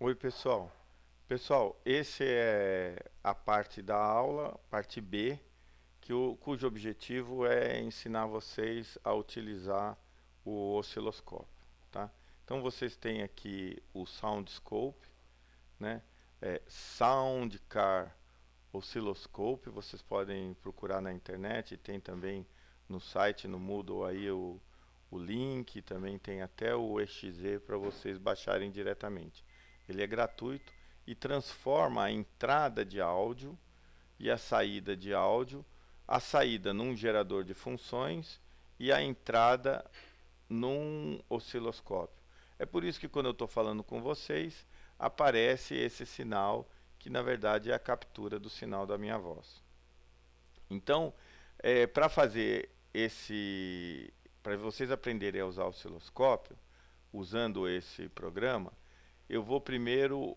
Oi, pessoal. Pessoal, esse é a parte da aula, parte B, cujo objetivo é ensinar vocês a utilizar o osciloscópio, tá? Então vocês têm aqui o Sound Scope, né? Sound Car Oscilloscope, vocês podem procurar na internet, tem também no site, no Moodle aí o link, também tem até o exe para vocês baixarem diretamente. Ele é gratuito e transforma a entrada de áudio e a saída de áudio, a saída num gerador de funções e a entrada num osciloscópio. É por isso que quando eu estou falando com vocês, aparece esse sinal que na verdade é a captura do sinal da minha voz. Então, para fazer para vocês aprenderem a usar o osciloscópio, usando esse programa, eu vou primeiro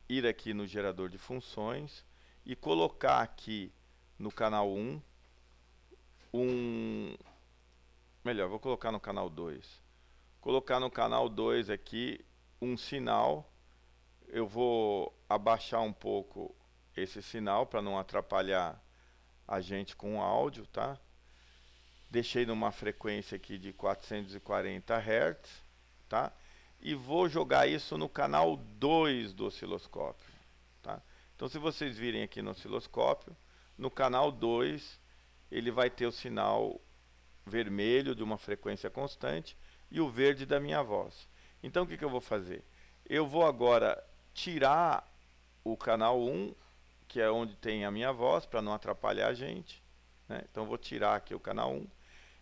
ir aqui no gerador de funções e colocar aqui no canal 1 melhor, vou colocar no canal 2. Colocar no canal 2 aqui um sinal. Eu vou abaixar um pouco esse sinal para não atrapalhar a gente com o áudio, tá? Deixei numa frequência aqui de 440 Hz, tá? E vou jogar isso no canal 2 do osciloscópio, tá? Então, se vocês virem aqui no osciloscópio, no canal 2, ele vai ter o sinal vermelho de uma frequência constante e o verde da minha voz. Então, o que eu vou fazer? Eu vou agora tirar o canal 1, que é onde tem a minha voz, para não atrapalhar a gente, né? Então, vou tirar aqui o canal 1.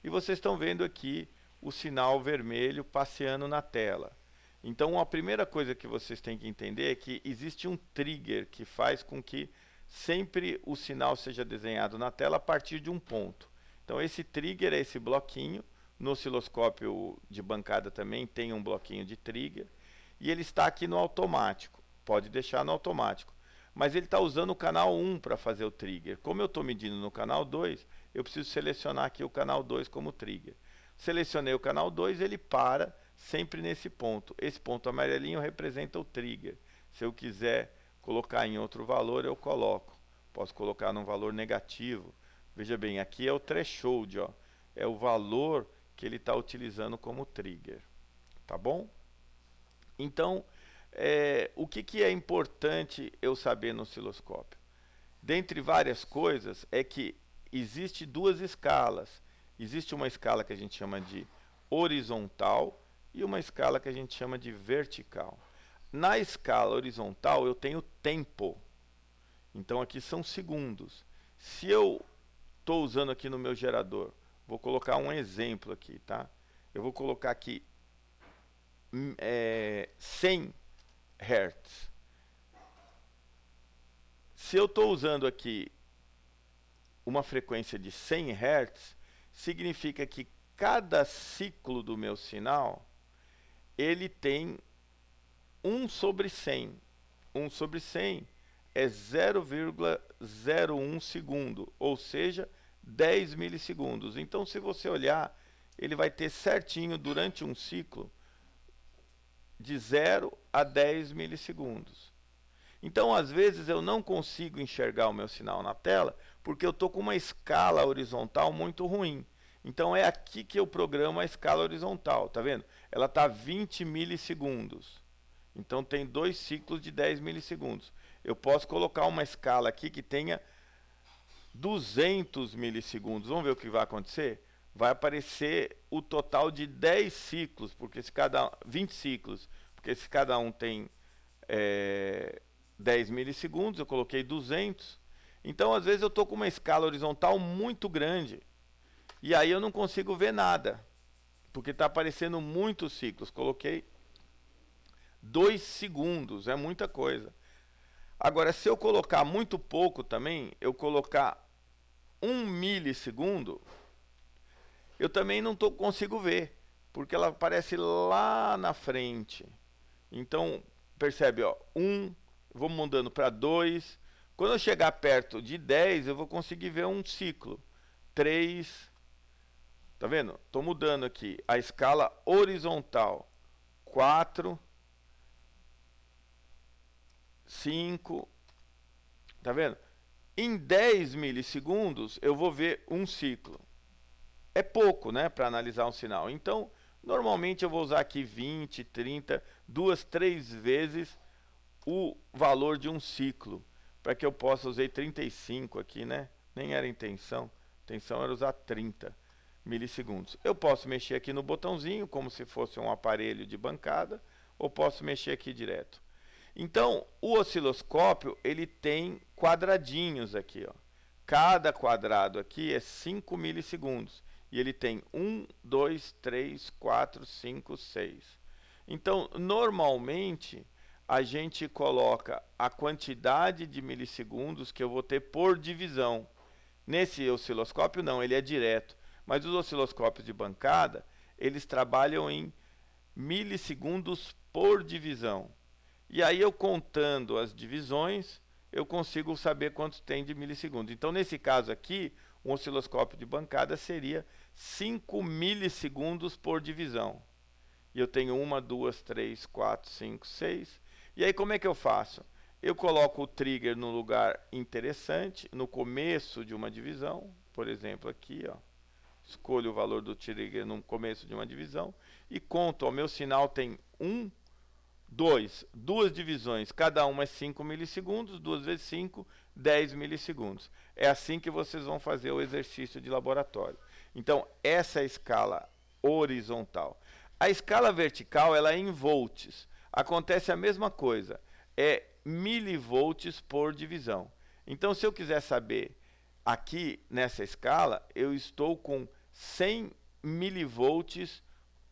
E vocês estão vendo aqui o sinal vermelho passeando na tela. Então, a primeira coisa que vocês têm que entender é que existe um trigger que faz com que sempre o sinal seja desenhado na tela a partir de um ponto. Então, esse trigger é esse bloquinho. No osciloscópio de bancada também tem um bloquinho de trigger. E ele está aqui no automático. Pode deixar no automático. Mas ele está usando o canal 1 para fazer o trigger. Como eu estou medindo no canal 2, eu preciso selecionar aqui o canal 2 como trigger. Selecionei o canal 2, ele para sempre nesse ponto. Esse ponto amarelinho representa o trigger. Se eu quiser colocar em outro valor, eu coloco. Posso colocar num valor negativo. Veja bem, aqui é o threshold, ó. É o valor que ele está utilizando como trigger. Tá bom? Então, o que é importante eu saber no osciloscópio? Dentre várias coisas, é que existe duas escalas. Existe uma escala que a gente chama de horizontal e uma escala que a gente chama de vertical. Na escala horizontal, eu tenho tempo. Então, aqui são segundos. Se eu estou usando aqui no meu gerador, vou colocar um exemplo aqui, tá? Eu vou colocar aqui 100 Hz. Se eu estou usando aqui uma frequência de 100 Hz, significa que cada ciclo do meu sinal, ele tem 1 sobre 100. 1 sobre 100 é 0,01 segundo, ou seja, 10 milissegundos. Então, se você olhar, ele vai ter certinho durante um ciclo de 0 a 10 milissegundos. Então, às vezes, eu não consigo enxergar o meu sinal na tela porque eu estou com uma escala horizontal muito ruim. Então, é aqui que eu programo a escala horizontal. Tá vendo? Ela está 20 milissegundos. Então, tem dois ciclos de 10 milissegundos. Eu posso colocar uma escala aqui que tenha 200 milissegundos. Vamos ver o que vai acontecer? Vai aparecer o total de 10 ciclos, porque se 20 ciclos, porque se cada um tem 10 milissegundos, eu coloquei 200. Então, às vezes, eu estou com uma escala horizontal muito grande. E aí eu não consigo ver nada, porque está aparecendo muitos ciclos. Coloquei 2 segundos, é muita coisa. Agora, se eu colocar muito pouco também, eu colocar 1 milissegundo, eu também não consigo ver, porque ela aparece lá na frente. Então, percebe, ó, 1, vou mudando para 2. Quando eu chegar perto de 10, eu vou conseguir ver um ciclo. 3, tá vendo? Estou mudando aqui a escala horizontal. 4, 5, tá vendo? Em 10 milissegundos eu vou ver um ciclo. É pouco, né, para analisar um sinal. Então, normalmente eu vou usar aqui 20, 30, 2, 3 vezes o valor de um ciclo, para que eu possa usar 35 aqui, né? Nem era intenção. A intenção era usar 30 milissegundos. Eu posso mexer aqui no botãozinho, como se fosse um aparelho de bancada, ou posso mexer aqui direto. Então, o osciloscópio, ele tem quadradinhos aqui, ó. Cada quadrado aqui é 5 milissegundos. E ele tem 1, 2, 3, 4, 5, 6. Então, normalmente, a gente coloca a quantidade de milissegundos que eu vou ter por divisão. Nesse osciloscópio, não, ele é direto. Mas os osciloscópios de bancada, eles trabalham em milissegundos por divisão. E aí, eu contando as divisões, eu consigo saber quantos tem de milissegundos. Então, nesse caso aqui, um osciloscópio de bancada seria 5 milissegundos por divisão. E eu tenho 1, 2, 3, 4, 5, 6. E aí como é que eu faço? Eu coloco o trigger no lugar interessante, no começo de uma divisão. Por exemplo, aqui, ó. Escolho o valor do trigger no começo de uma divisão. E conto, o meu sinal tem 2 divisões, cada uma é 5 milissegundos, 2 vezes 5, 10 milissegundos. É assim que vocês vão fazer o exercício de laboratório. Então, essa é a escala horizontal. A escala vertical, ela é em volts. Acontece a mesma coisa, é milivolts por divisão. Então, se eu quiser saber, aqui nessa escala, eu estou com 100 milivolts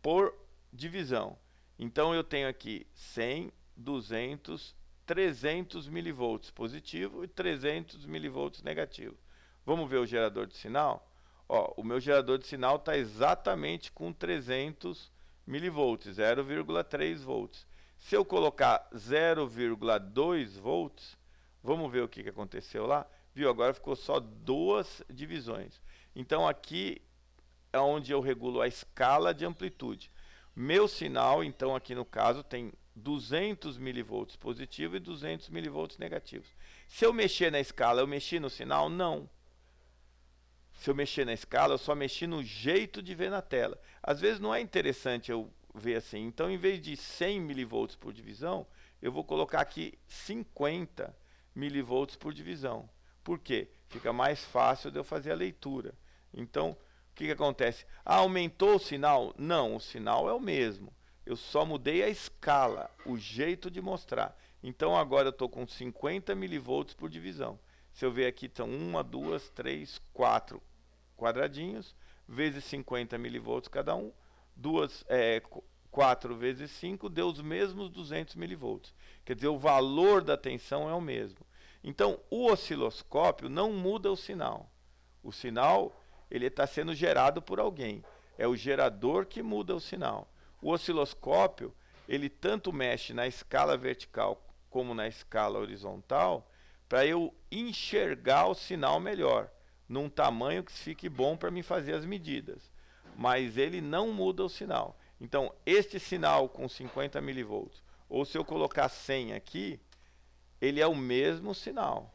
por divisão. Então, eu tenho aqui 100, 200, 300 milivolts positivo e 300 milivolts negativo. Vamos ver o gerador de sinal? Ó, o meu gerador de sinal está exatamente com 300 milivolts, 0,3 volts. Se eu colocar 0,2 volts, vamos ver o que aconteceu lá? Viu? Agora ficou só 2 divisões. Então, aqui é onde eu regulo a escala de amplitude. Meu sinal, então, aqui no caso, tem 200 milivolts positivo e 200 milivolts negativos. Se eu mexer na escala, eu mexi no sinal? Não. Se eu mexer na escala, eu só mexi no jeito de ver na tela. Às vezes não é interessante eu ver assim. Então, em vez de 100 milivolts por divisão, eu vou colocar aqui 50 milivolts por divisão. Por quê? Fica mais fácil de eu fazer a leitura. Então, o que acontece? Ah, aumentou o sinal? Não, o sinal é o mesmo. Eu só mudei a escala, o jeito de mostrar. Então, agora eu estou com 50 milivolts por divisão. Se eu ver aqui, estão 1, 2, 3, 4 quadradinhos, vezes 50 milivolts cada um. 4 vezes 5 deu os mesmos 200 milivolts. Quer dizer, o valor da tensão é o mesmo. Então, o osciloscópio não muda o sinal. O sinal, ele está sendo gerado por alguém. É o gerador que muda o sinal. O osciloscópio, ele tanto mexe na escala vertical como na escala horizontal, para eu enxergar o sinal melhor, num tamanho que fique bom para me fazer as medidas. Mas ele não muda o sinal. Então, este sinal com 50 milivolts, ou se eu colocar 100 aqui, ele é o mesmo sinal.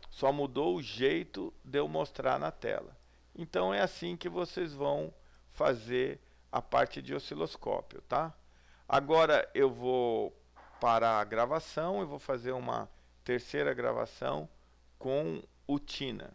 Só mudou o jeito de eu mostrar na tela. Então, é assim que vocês vão fazer a parte de osciloscópio, tá? Agora, eu vou parar a gravação e vou fazer uma terceira gravação com o Tina.